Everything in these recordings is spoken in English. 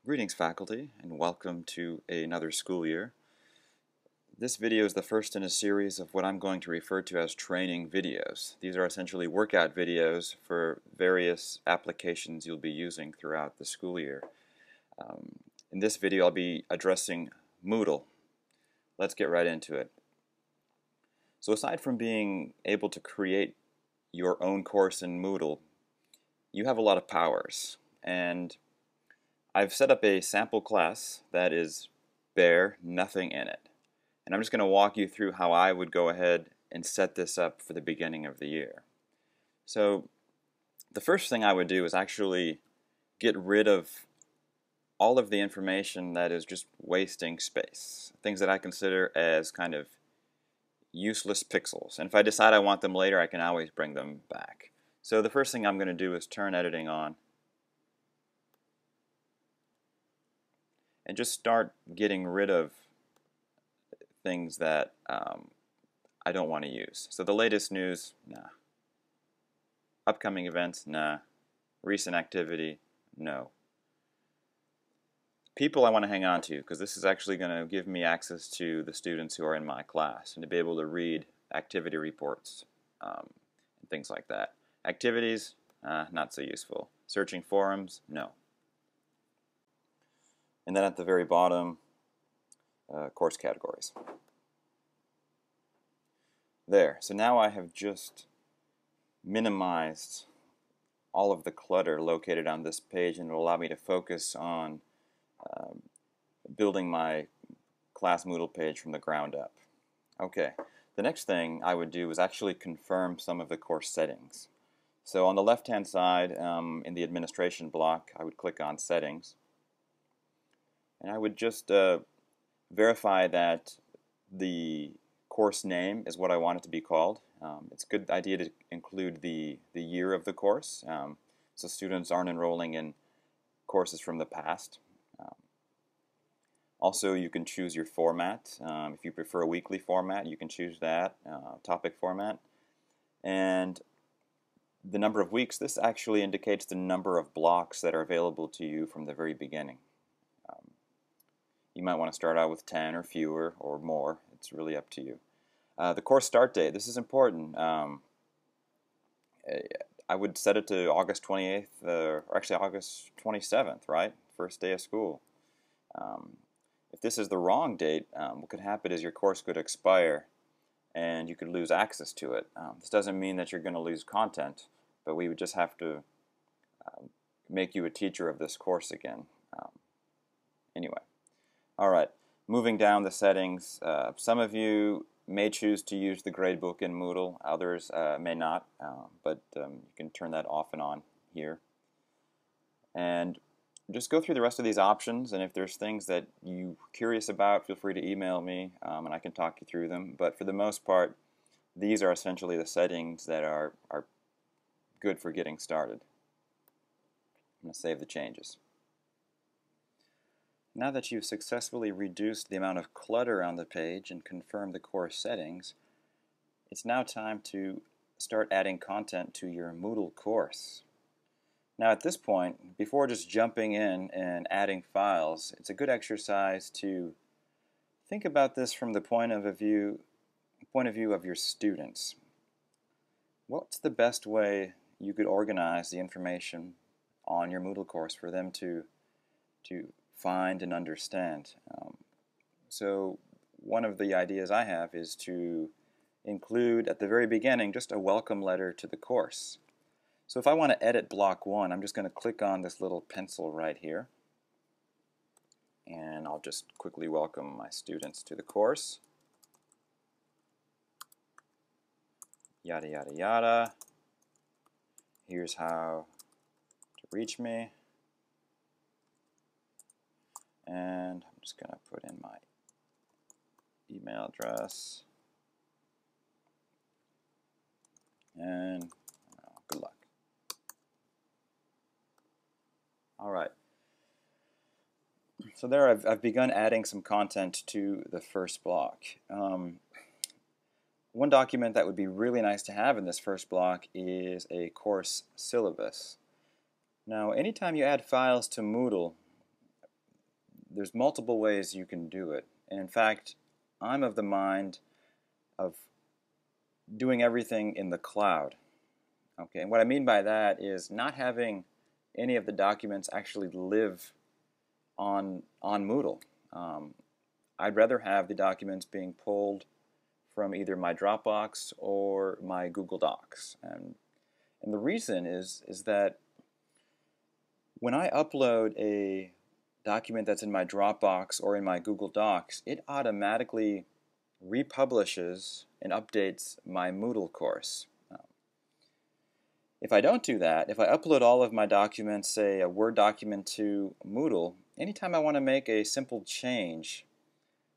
Greetings faculty, and welcome to another school year. This video is the first in a series of what I'm going to refer to as training videos. These are essentially workout videos for various applications you'll be using throughout the school year. In this video I'll be addressing Moodle. Let's get right into it. So aside from being able to create your own course in Moodle, you have a lot of powers, and I've set up a sample class that is bare, nothing in it. And I'm just going to walk you through how I would go ahead and set this up for the beginning of the year. So the first thing I would do is actually get rid of all of the information that is just wasting space. Things that I consider as kind of useless pixels. And if I decide I want them later, I can always bring them back. So the first thing I'm going to do is turn editing on and just start getting rid of things that I don't want to use. So the latest news, nah. Upcoming events, nah. Recent activity, no. People I want to hang on to, because this is actually going to give me access to the students who are in my class and to be able to read activity reports and things like that. Activities, not so useful. Searching forums, no. And then at the very bottom, course categories. There. So now I have just minimized all of the clutter located on this page, and it will allow me to focus on building my class Moodle page from the ground up. Okay. The next thing I would do is actually confirm some of the course settings. So on the left-hand side, in the administration block, I would click on Settings. And I would just verify that the course name is what I want it to be called. It's a good idea to include the year of the course, so students aren't enrolling in courses from the past. Also, you can choose your format. If you prefer a weekly format, you can choose that, topic format. And the number of weeks, this actually indicates the number of blocks that are available to you from the very beginning. You might want to start out with 10 or fewer or more. It's really up to you. The course start date, this is important. I would set it to August 28th, or actually August 27th, right? First day of school. If this is the wrong date, what could happen is your course could expire and you could lose access to it. This doesn't mean that you're going to lose content, but we would just have to make you a teacher of this course again. Anyway. Alright, moving down the settings, some of you may choose to use the gradebook in Moodle, others may not, but you can turn that off and on here. And just go through the rest of these options, and if there's things that you're curious about, feel free to email me and I can talk you through them. But for the most part, these are essentially the settings that are good for getting started. I'm going to save the changes. Now that you've successfully reduced the amount of clutter on the page and confirmed the course settings, it's now time to start adding content to your Moodle course. Now at this point, before just jumping in and adding files, it's a good exercise to think about this from the point of view of your students. What's the best way you could organize the information on your Moodle course for them to find and understand? So one of the ideas I have is to include at the very beginning just a welcome letter to the course. So if I want to edit block 1, I'm just going to click on this little pencil right here, and I'll just quickly welcome my students to the course. Yada yada yada. Here's how to reach me. And I'm just going to put in my email address. And good luck. Alright. So there I've begun adding some content to the first block. One document that would be really nice to have in this first block is a course syllabus. Now, anytime you add files to Moodle, there's multiple ways you can do it. And in fact, I'm of the mind of doing everything in the cloud. Okay, and what I mean by that is not having any of the documents actually live on Moodle. I'd rather have the documents being pulled from either my Dropbox or my Google Docs. And the reason is that when I upload a document that's in my Dropbox or in my Google Docs, it automatically republishes and updates my Moodle course. If I don't do that, if I upload all of my documents, say a Word document to Moodle, anytime I want to make a simple change,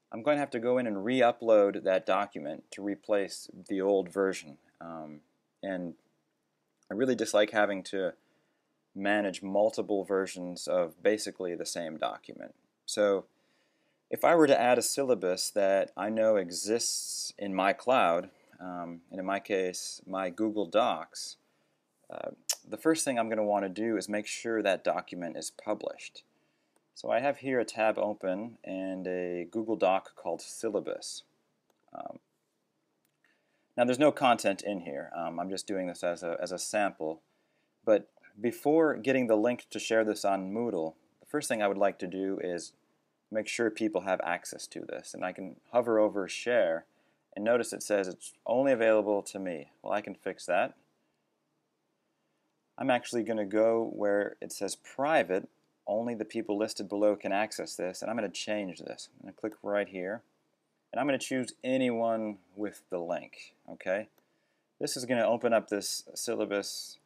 I'm going to have to go in and re-upload that document to replace the old version. And I really dislike having to manage multiple versions of basically the same document. So if I were to add a syllabus that I know exists in my cloud, and in my case, my Google Docs, the first thing I'm going to want to do is make sure that document is published. So I have here a tab open and a Google Doc called Syllabus. Now there's no content in here. I'm just doing this as a sample. But before getting the link to share this on Moodle, the first thing I would like to do is make sure people have access to this. And I can hover over Share, and notice it says it's only available to me. Well, I can fix that. I'm actually going to go where it says Private. Only the people listed below can access this, and I'm going to change this. I'm going to click right here, and I'm going to choose anyone with the link. Okay, this is going to open up this syllabus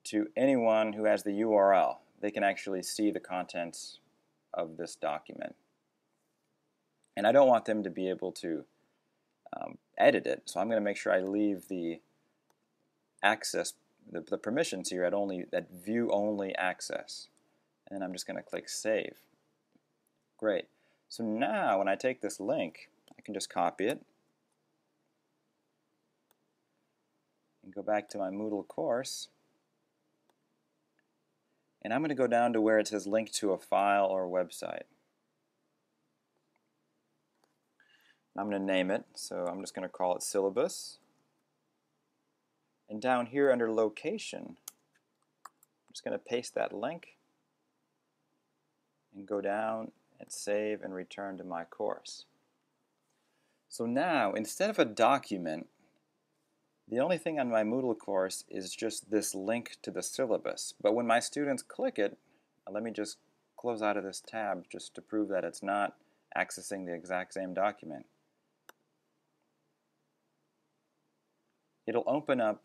to anyone who has the URL. They can actually see the contents of this document, and I don't want them to be able to edit it, so I'm going to make sure I leave the access, the permissions here at view only access. And I'm just going to click Save. Great. So now when I take this link, I can just copy it and go back to my Moodle course. And I'm going to go down to where it says link to a file or website. I'm going to name it, so I'm just going to call it Syllabus. And down here under Location, I'm just going to paste that link and go down and save and return to my course. So now, instead of a document, the only thing on my Moodle course is just this link to the syllabus. But when my students click it, let me just close out of this tab just to prove that it's not accessing the exact same document. It'll open up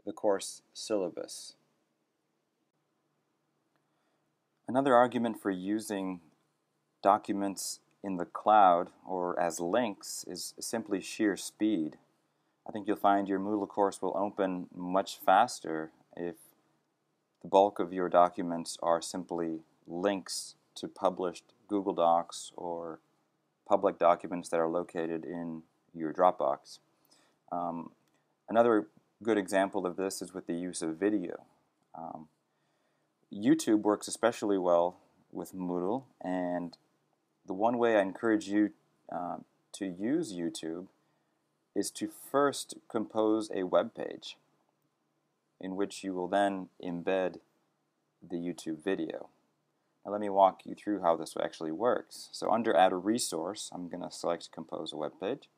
the course syllabus. Another argument for using documents in the cloud or as links is simply sheer speed. I think you'll find your Moodle course will open much faster if the bulk of your documents are simply links to published Google Docs or public documents that are located in your Dropbox. Another good example of this is with the use of video. YouTube works especially well with Moodle, and the one way I encourage you to use YouTube is to first compose a web page in which you will then embed the YouTube video. Now let me walk you through how this actually works. So under Add a Resource, I'm going to select Compose a Web Page.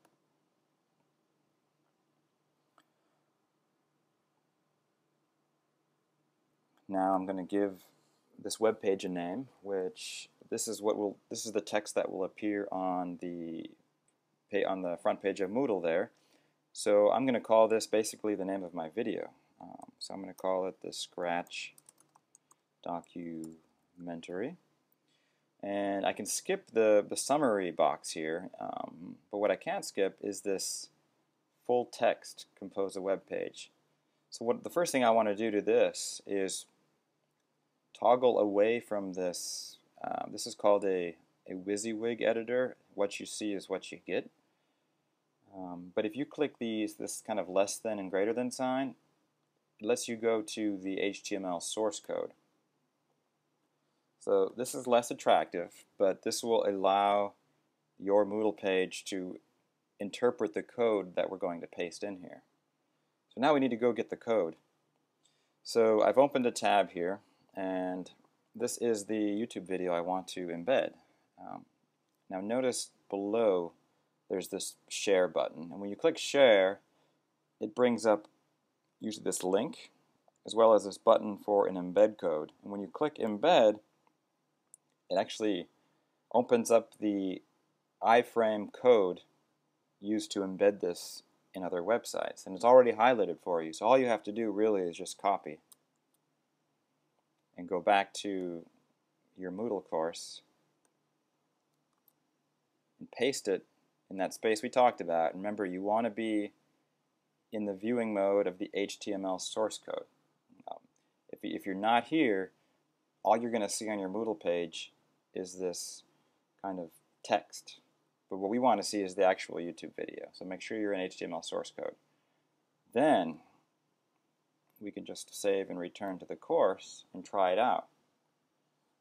Now I'm going to give this web page a name, which this is the text that will appear on the front page of Moodle there. So I'm going to call this basically the name of my video. So I'm going to call it the Scratch Documentary. And I can skip the summary box here, but what I can't skip is this full text Compose a Web Page. So the first thing I want to do to this is toggle away from this. This is called a WYSIWYG editor. What you see is what you get. But if you click this kind of less than and greater than sign, it lets you go to the HTML source code. So this is less attractive, but this will allow your Moodle page to interpret the code that we're going to paste in here. So now we need to go get the code. So I've opened a tab here, and this is the YouTube video I want to embed. Now notice below there's this share button, and when you click share, it brings up usually this link as well as this button for an embed code. And when you click embed, it actually opens up the iframe code used to embed this in other websites, and it's already highlighted for you. So all you have to do really is just copy and go back to your Moodle course and paste it in that space we talked about. Remember, you want to be in the viewing mode of the HTML source code. If you're not here, all you're going to see on your Moodle page is this kind of text. But what we want to see is the actual YouTube video. So make sure you're in HTML source code. Then we can just save and return to the course and try it out.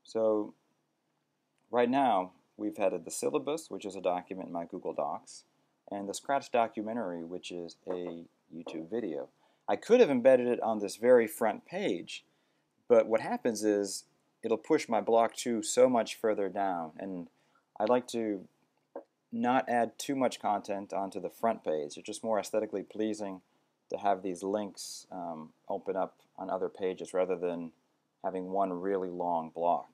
So right now we've added the syllabus, which is a document in my Google Docs, and the Scratch documentary, which is a YouTube video. I could have embedded it on this very front page, but what happens is it'll push my block 2 so much further down, and I like to not add too much content onto the front page. It's just more aesthetically pleasing to have these links open up on other pages rather than having one really long block.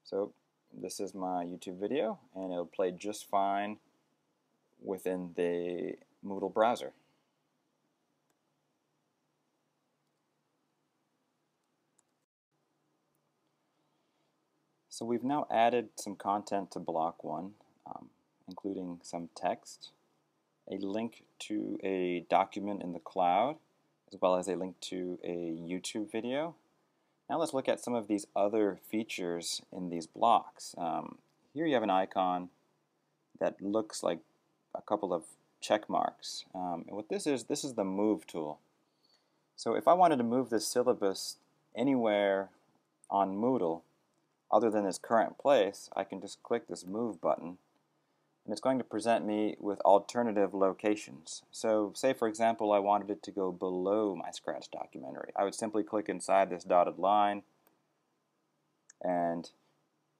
So this is my YouTube video, and it'll play just fine within the Moodle browser. So we've now added some content to block 1, including some text, a link to a document in the cloud, as well as a link to a YouTube video. Now let's look at some of these other features in these blocks. Here you have an icon that looks like a couple of check marks. And what this is the move tool. So if I wanted to move this syllabus anywhere on Moodle other than its current place, I can just click this move button, and it's going to present me with alternative locations. So say for example I wanted it to go below my Scratch documentary. I would simply click inside this dotted line, and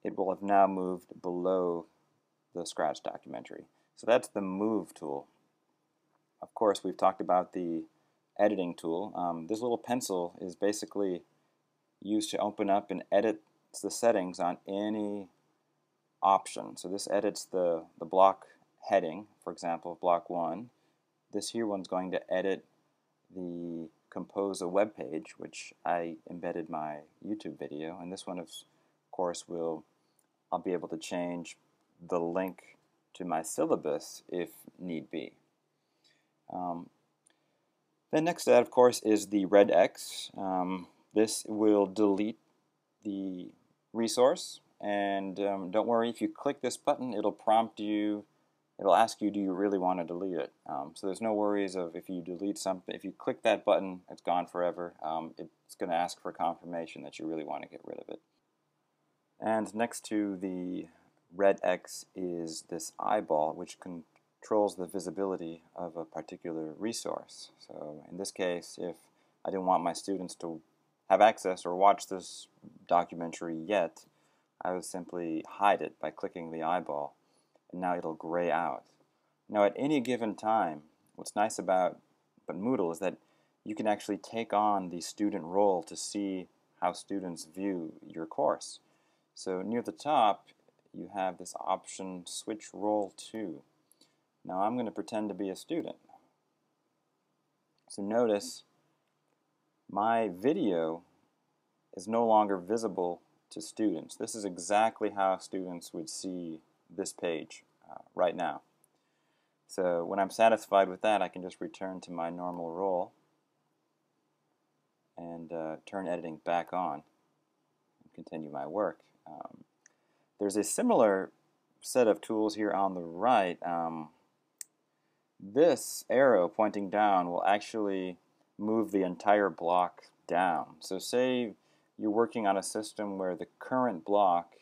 it will have now moved below the Scratch documentary. So that's the move tool. Of course, we've talked about the editing tool. This little pencil is basically used to open up and edit the settings on any option. So this edits the block heading, for example, block 1. This here one's going to edit the compose a web page, which I embedded my YouTube video, and this one of course I'll be able to change the link to my syllabus if need be. Then next to that, of course, is the red X. This will delete the resource, and don't worry, if you click this button, it'll prompt you, it'll ask you, do you really want to delete it? So there's no worries of if you delete something, if you click that button, it's gone forever. It's going to ask for confirmation that you really want to get rid of it. And next to the red X is this eyeball, which controls the visibility of a particular resource. So in this case, if I didn't want my students to have access or watch this documentary yet, I would simply hide it by clicking the eyeball, and now it'll gray out. Now at any given time, what's nice about Moodle is that you can actually take on the student role to see how students view your course. So near the top, you have this option, switch role to. Now I'm going to pretend to be a student. So notice my video is no longer visible to students. This is exactly how students would see this page right now. So when I'm satisfied with that, I can just return to my normal role and turn editing back on and continue my work. There's a similar set of tools here on the right. This arrow pointing down will actually move the entire block down. So say you're working on a system where the current block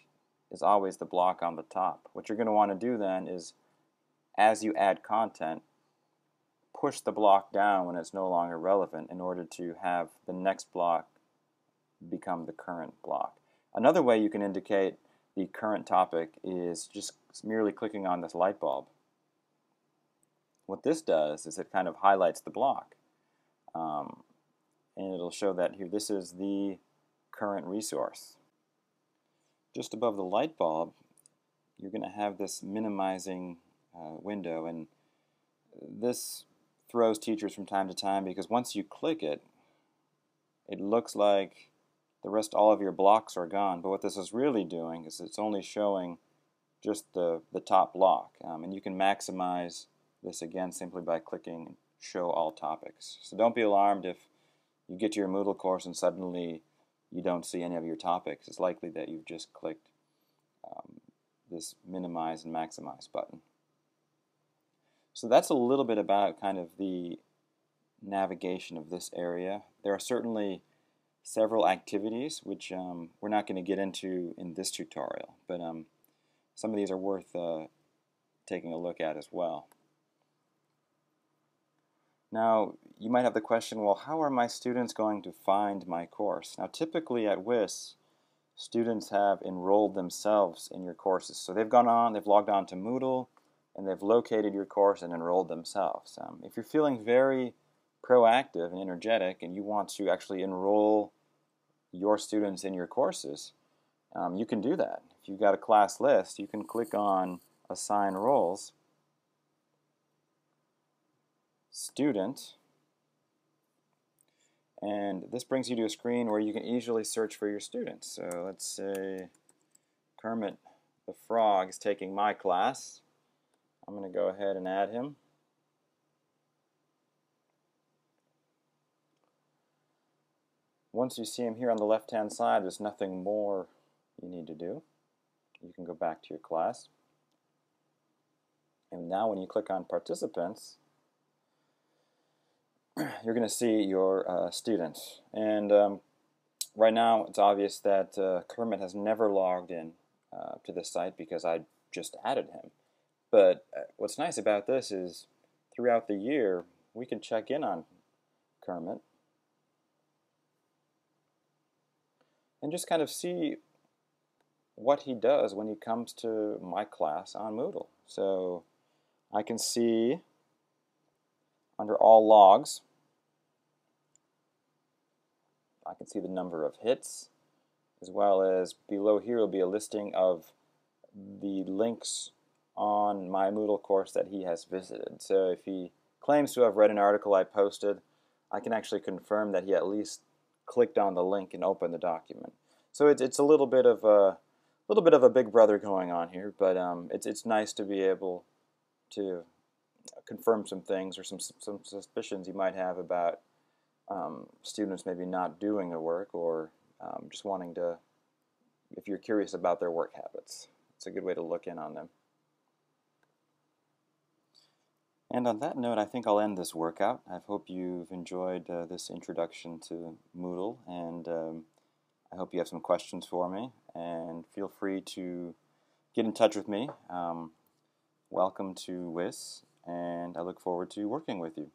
is always the block on the top. What you're going to want to do then is, as you add content, push the block down when it's no longer relevant in order to have the next block become the current block. Another way you can indicate the current topic is just merely clicking on this light bulb. What this does is it kind of highlights the block. And it'll show that here, this is the current resource. Just above the light bulb, you're going to have this minimizing window, and this throws teachers from time to time because once you click it, it looks like all of your blocks are gone. But what this is really doing is it's only showing just the top block, and you can maximize this again simply by clicking Show All Topics. So don't be alarmed if you get to your Moodle course and suddenly you don't see any of your topics. It's likely that you've just clicked this minimize and maximize button. So that's a little bit about kind of the navigation of this area. There are certainly several activities which we're not going to get into in this tutorial, but some of these are worth taking a look at as well. Now, you might have the question, well, how are my students going to find my course? Now, typically at WIS, students have enrolled themselves in your courses. So they've logged on to Moodle, and they've located your course and enrolled themselves. If you're feeling very proactive and energetic and you want to actually enroll your students in your courses, you can do that. If you've got a class list, you can click on Assign Roles, Student, and this brings you to a screen where you can easily search for your students. So let's say Kermit the Frog is taking my class. I'm going to go ahead and add him. Once you see him here on the left-hand side, there's nothing more you need to do. You can go back to your class. And now when you click on Participants, you're going to see your students. And right now it's obvious that Kermit has never logged in to this site because I just added him. But what's nice about this is throughout the year we can check in on Kermit and just kind of see what he does when he comes to my class on Moodle. So I can see under all logs, I can see the number of hits, as well as below here will be a listing of the links on my Moodle course that he has visited. So if he claims to have read an article I posted, I can actually confirm that he at least clicked on the link and opened the document. So it's a little bit of a big brother going on here, but it's nice to be able to confirm some things or some suspicions you might have about students maybe not doing the work, or just wanting to, if you're curious about their work habits. It's a good way to look in on them. And on that note, I think I'll end this workout. I hope you've enjoyed this introduction to Moodle, and I hope you have some questions for me, and feel free to get in touch with me. Welcome to WIS, and I look forward to working with you.